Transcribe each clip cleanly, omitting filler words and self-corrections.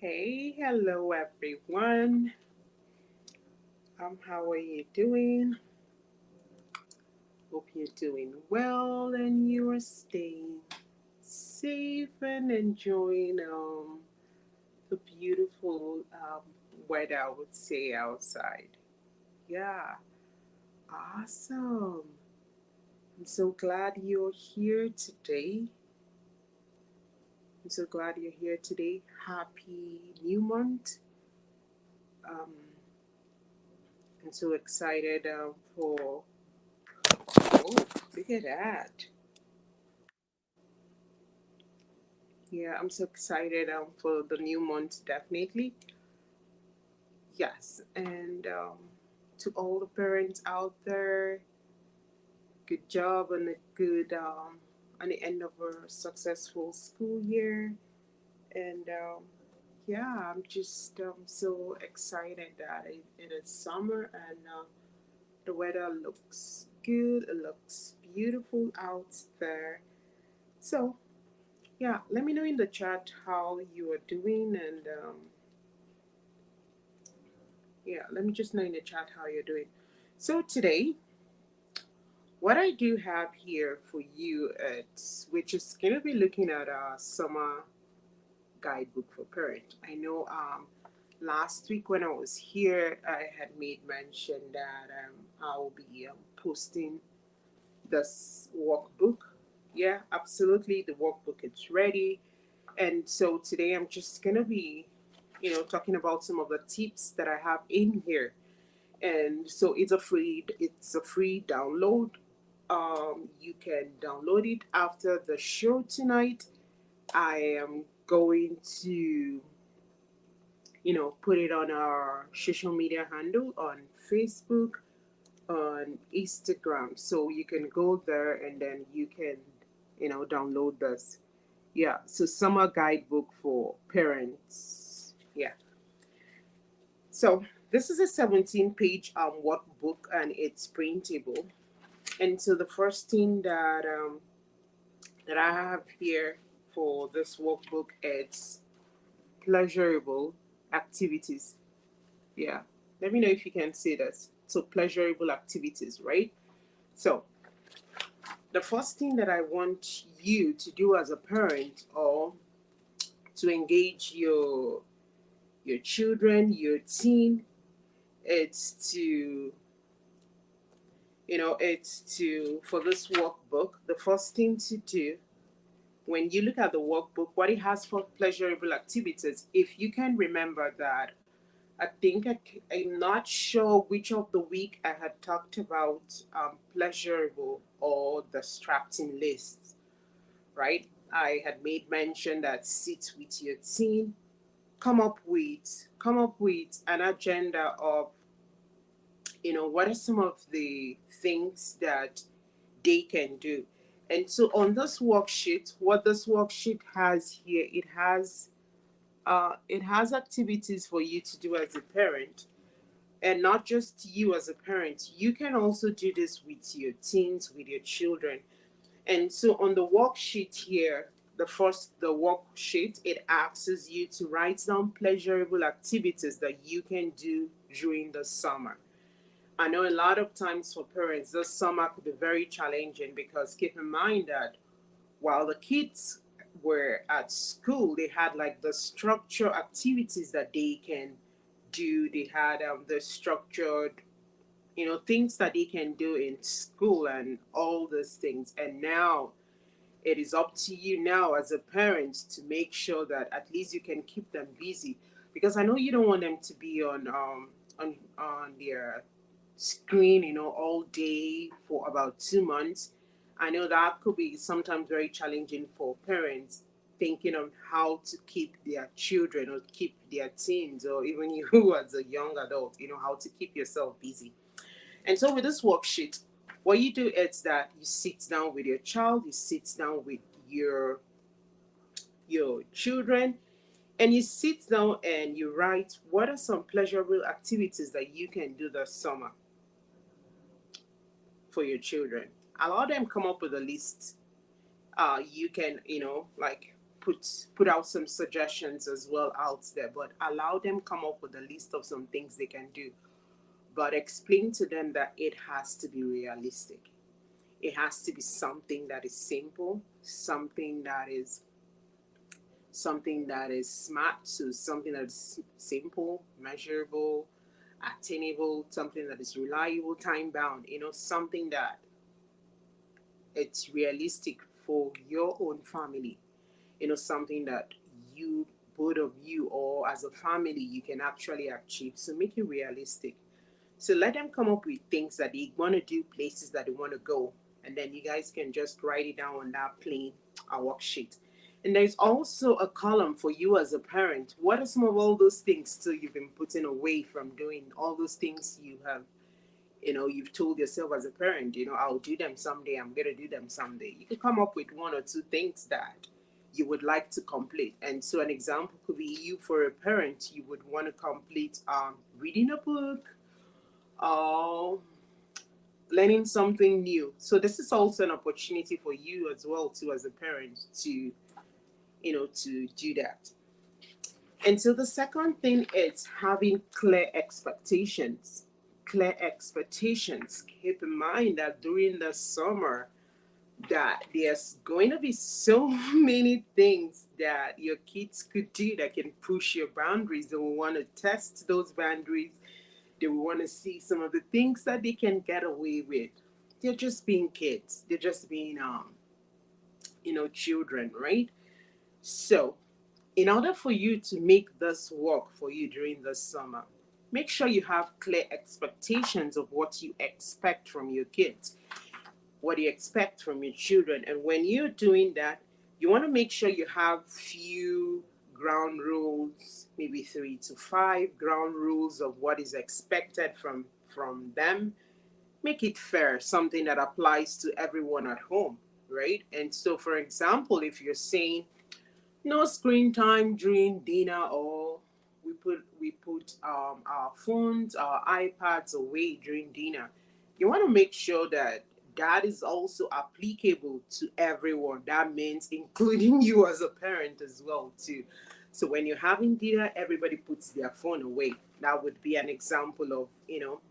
Hey, hello everyone. How are you doing? Hope you're doing well and you are staying safe and enjoying the beautiful weather, I would say, outside. Yeah, awesome. I'm so glad you're here today. I'm so glad you're here today. Happy new month. Um, I'm so excited for. Oh, look at that. Yeah, I'm so excited for the new month, definitely. Yes, and to all the parents out there, good job and a good on the end of a successful school year. And yeah, I'm just so excited that it is summer and the weather looks good. It looks beautiful out there. So yeah, let me know in the chat how you are doing and yeah, let me just know in the chat how you're doing. So today, what I do have here for you, we're just gonna be looking at our summer guidebook for parent. I know last week when I was here, I had made mention that I'll be posting this workbook. Yeah, absolutely, the workbook is ready, and so today I'm just gonna be, talking about some of the tips that I have in here. And so it's a free download. You can download it after the show tonight. I am going to put it on our social media handle on Facebook, on Instagram, so you can go there and then you can download this. Yeah, so summer guidebook for parents. Yeah, so this is a 17-page workbook and it's printable. And so the first thing that I have here for this workbook is pleasurable activities. Yeah. Let me know if you can see this. So pleasurable activities, right? So the first thing that I want you to do as a parent or to engage your children, your teen, it's to for this workbook, the first thing to do when you look at the workbook, what it has for pleasurable activities, if you can remember that, I think I'm not sure which of the week I had talked about pleasurable or distracting lists, right? I had made mention that sit with your team, come up with an agenda of what are some of the things that they can do. And so on this worksheet, what this worksheet has here, it has activities for you to do as a parent, and not just you as a parent. You can also do this with your teens, with your children. And so on the worksheet here, the worksheet, it asks you to write down pleasurable activities that you can do during the summer. I know a lot of times for parents, this summer could be very challenging because keep in mind that while the kids were at school, they had like the structured activities that they can do. They had the structured, things that they can do in school and all those things. And now it is up to you now as a parent to make sure that at least you can keep them busy, because I know you don't want them to be on their screen, all day for about 2 months. I know that could be sometimes very challenging for parents, thinking of how to keep their children or keep their teens or even you as a young adult, how to keep yourself busy. And so with this worksheet, what you do is that you sit down with your child, you sit down with your children, and you sit down and you write what are some pleasurable activities that you can do this summer for your children. Allow them come up with a list. You can, like put out some suggestions as well out there, but allow them come up with a list of some things they can do. But explain to them that it has to be realistic. It has to be something that is simple, something that is smart, so something that is simple, measurable, attainable, something that is reliable, time bound, something that it's realistic for your own family, something that you, both of you, or as a family, you can actually achieve. So make it realistic. So let them come up with things that they want to do, places that they want to go, and then you guys can just write it down on that plain worksheet. And there's also a column for you as a parent. What are some of all those things still you've been putting away from doing? All those things you've told yourself as a parent, I'll do them someday, I'm going to do them someday. You could come up with one or two things that you would like to complete. And so an example could be, you, for a parent, you would want to complete reading a book, or learning something new. So this is also an opportunity for you as well, too, as a parent, to do that. And so the second thing is having clear expectations. Clear expectations. Keep in mind that during the summer, that there's going to be so many things that your kids could do that can push your boundaries. They will want to test those boundaries. They will want to see some of the things that they can get away with. They're just being kids. They're just being children, right? So in order for you to make this work for you during the summer, make sure you have clear expectations of what you expect from your kids, what you expect from your children. And when you're doing that, you want to make sure you have few ground rules, maybe 3 to 5 ground rules of what is expected from them. Make it fair, something that applies to everyone at home, right? And so, for example, if you're saying no screen time during dinner, or we put our phones, our iPads away during dinner, you want to make sure that that is also applicable to everyone. That means including you as a parent as well too. So when you're having dinner, everybody puts their phone away. That would be an example of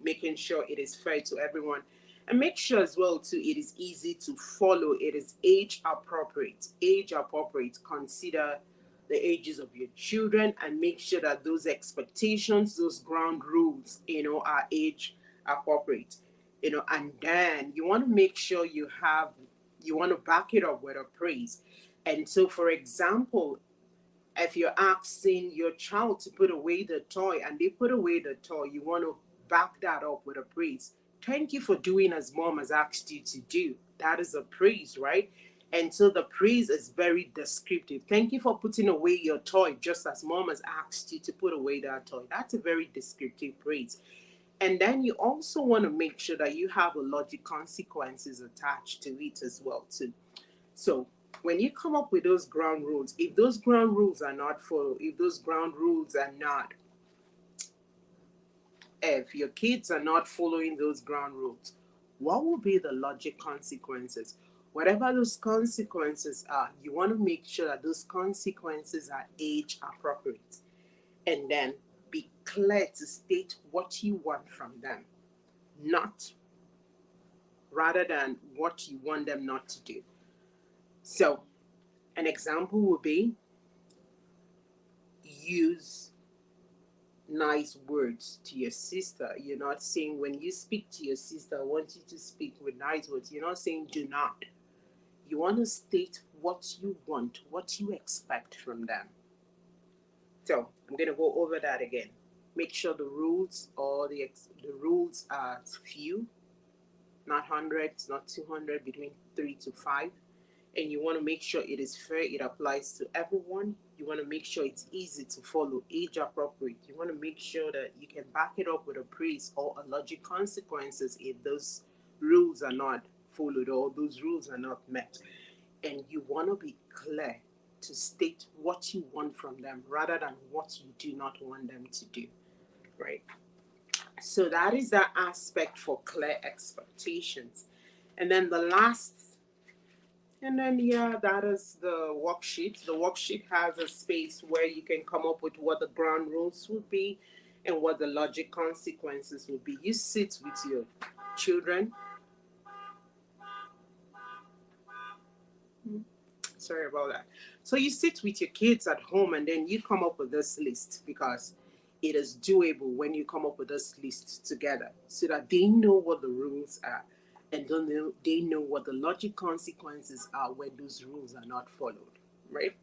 making sure it is fair to everyone. And make sure as well too, it is easy to follow. It is age appropriate. Age appropriate. Consider the ages of your children, and make sure that those expectations, those ground rules, are age appropriate. And then you want to make sure you want to back it up with a praise. And so, for example, if you're asking your child to put away the toy and they put away the toy, you want to back that up with a praise. Thank you for doing as mom has asked you to do. That is a praise, right? And so the praise is very descriptive. Thank you for putting away your toy just as mom has asked you to put away that toy. That's a very descriptive praise. And then you also want to make sure that you have a logic consequences attached to it as well too. So when you come up with those ground rules, if those ground rules are not followed, if your kids are not following those ground rules, what will be the logic consequences? Whatever those consequences are, you want to make sure that those consequences are age appropriate. And then be clear to state what you want from them, not rather than what you want them not to do. So an example would be, use nice words to your sister. You're not saying, when you speak to your sister, I want you to speak with nice words. You're not saying do not. You want to state what you want, what you expect from them. So I'm going to go over that again. Make sure the rules are few, not hundreds, not 200, between 3 to 5. And you want to make sure it is fair, it applies to everyone. You want to make sure it's easy to follow, age appropriate. You want to make sure that you can back it up with a praise or a logic consequences if those rules are not followed or those rules are not met. And you want to be clear to state what you want from them rather than what you do not want them to do, right? So that is that aspect for clear expectations. And then the last And then, yeah, that is the worksheet. The worksheet has a space where you can come up with what the ground rules would be and what the logic consequences would be. You sit with your children. Sorry about that. So you sit with your kids at home and then you come up with this list because it is doable when you come up with this list together so that they know what the rules are and they know what the logic consequences are when those rules are not followed, right?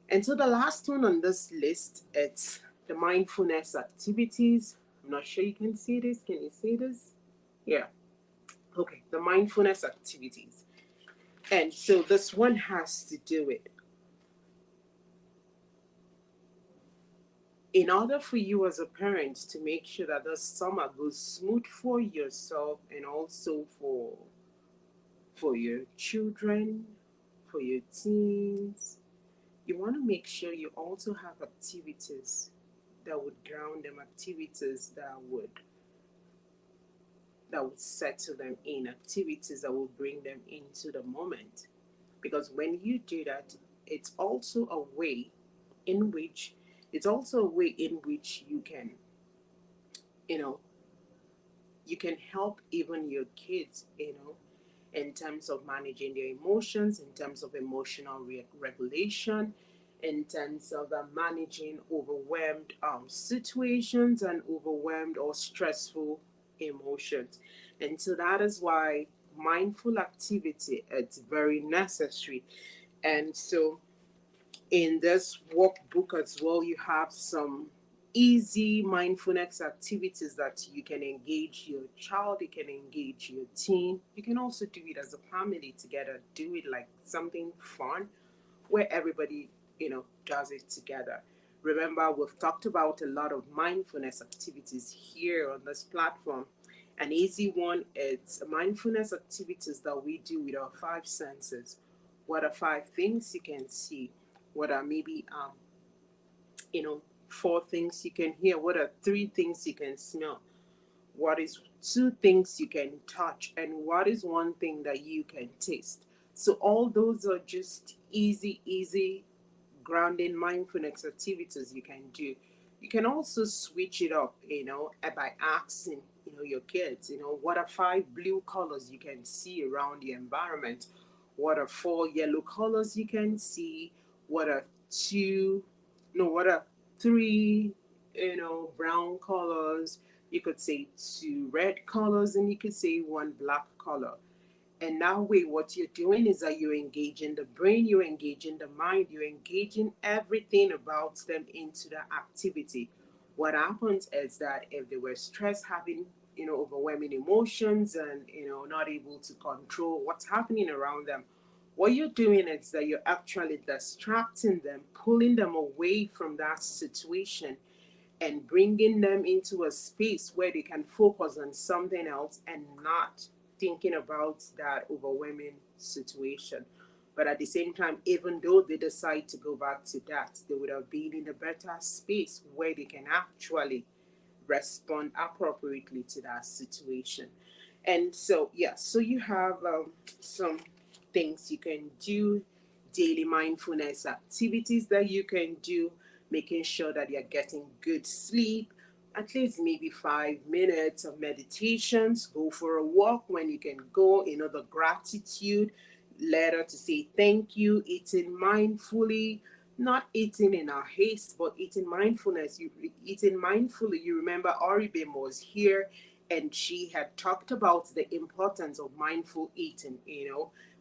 And so the last one on this list, it's the mindfulness activities. I'm not sure you can see this. Can you see this? Yeah. Okay. The mindfulness activities. And so this one has to do with, in order for you as a parent to make sure that the summer goes smooth for yourself and also for your children, for your teens, you want to make sure you also have activities that would ground them, activities that would settle them in, activities that will bring them into the moment. Because when you do that, it's also a way in which you can, you know, you can help even your kids, in terms of managing their emotions, in terms of emotional regulation, in terms of managing overwhelmed situations and overwhelmed or stressful emotions. And so that is why mindful activity is very necessary. And so in this workbook as well, you have some easy mindfulness activities that you can engage your child, you can engage your teen. You can also do it as a family together, do it like something fun where everybody, does it together. Remember, we've talked about a lot of mindfulness activities here on this platform. An easy one is mindfulness activities that we do with our five senses. What are five things you can see? What are maybe four things you can hear? What are three things you can smell? What is two things you can touch? And what is one thing that you can taste? So all those are just easy grounding mindfulness activities you can do. You can also switch it up, by asking, your kids, what are five blue colors you can see around the environment? What are four yellow colors you can see? What are two, no, what are three, brown colors? You could say two red colors, and you could say one black color. And that way, what you're doing is that you're engaging the brain, you're engaging the mind, you're engaging everything about them into the activity. What happens is that if they were stressed, having, overwhelming emotions and, not able to control what's happening around them, what you're doing is that you're actually distracting them, pulling them away from that situation and bringing them into a space where they can focus on something else and not thinking about that overwhelming situation. But at the same time, even though they decide to go back to that, they would have been in a better space where they can actually respond appropriately to that situation. And so, yeah, so you have some things you can do, daily mindfulness activities that you can do, making sure that you're getting good sleep, at least maybe 5 minutes of meditations, go for a walk when you can go, the gratitude letter to say thank you, eating mindfully, not eating in a haste, but eating mindfulness. You eating mindfully. You remember Oribim was here, and she had talked about the importance of mindful eating.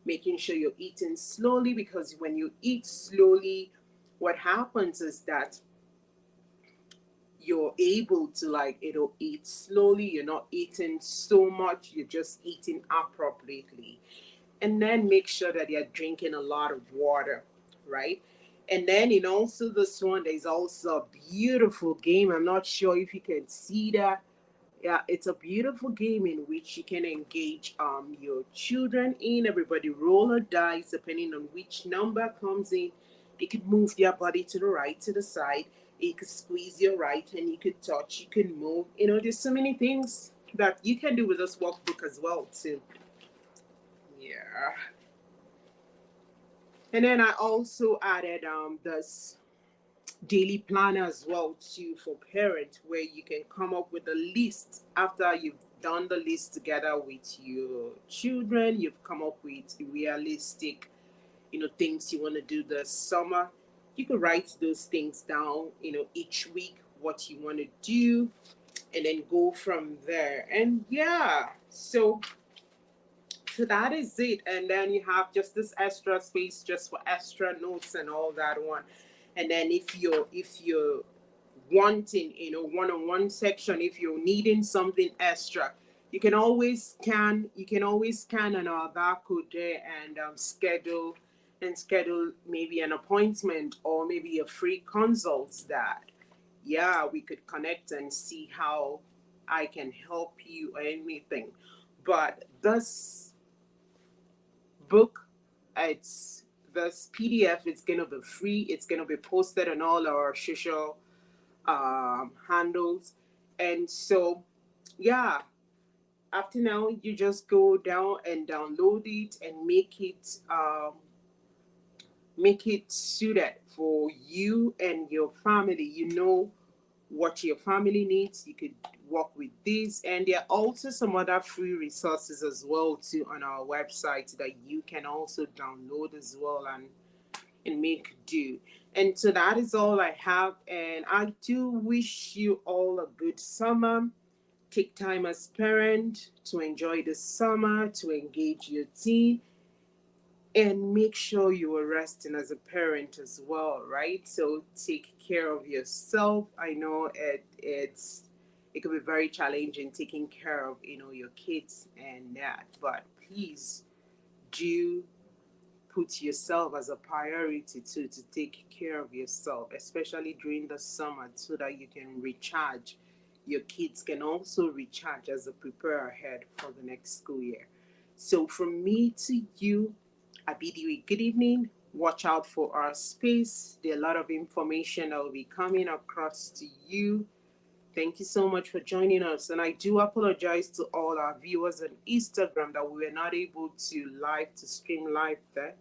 Making sure you're eating slowly, because when you eat slowly, what happens is that you're able to, like, eat slowly. You're not eating so much. You're just eating appropriately. And then make sure that you're drinking a lot of water, right? And then in also this one, there's also a beautiful game. I'm not sure if you can see that. Yeah, it's a beautiful game in which you can engage your children in. Everybody roll a dice depending on which number comes in. They could move their body to the right, to the side. You could squeeze your right and you could touch, you can move. There's so many things that you can do with this workbook as well too. Yeah. And then I also added this daily planner as well too for parents, where you can come up with a list after you've done the list together with your children. You've come up with realistic, things you want to do this summer. You could write those things down, each week what you want to do, and then go from there. And yeah, so that is it. And then you have just this extra space just for extra notes and all that one. And then if you're wanting, one-on-one section, if you're needing something extra, you can always scan an barcode there and schedule maybe an appointment or maybe a free consult that, yeah, we could connect and see how I can help you or anything. But this book, it's this PDF, it's gonna be free. It's gonna be posted on all our social handles. And so, yeah, after now, you just go down and download it and make it suited for you and your family. You know what your family needs. You could work with this, and there are also some other free resources as well too on our website that you can also download as well and make do. And so that is all I have, and I do wish you all a good summer. Take time as parent to enjoy the summer, to engage your teen, and make sure you are resting as a parent as well, right? So take care of yourself. I know it can be very challenging taking care of your kids and that, but please do put yourself as a priority to take care of yourself, especially during the summer, so that you can recharge. Your kids can also recharge as they prepare ahead for the next school year. So from me to you, Abidiwe, good evening. Watch out for our space. There are a lot of information that will be coming across to you. Thank you so much for joining us. And I do apologize to all our viewers on Instagram that we were not able to stream live there.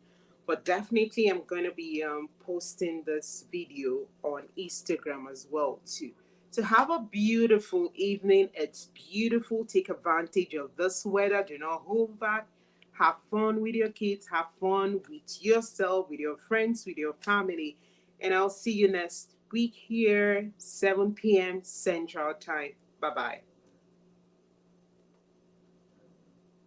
But definitely, I'm going to be posting this video on Instagram as well too. So have a beautiful evening. It's beautiful. Take advantage of this weather. Do not hold back. Have fun with your kids. Have fun with yourself, with your friends, with your family. And I'll see you next week here, 7 p.m. Central Time. Bye bye.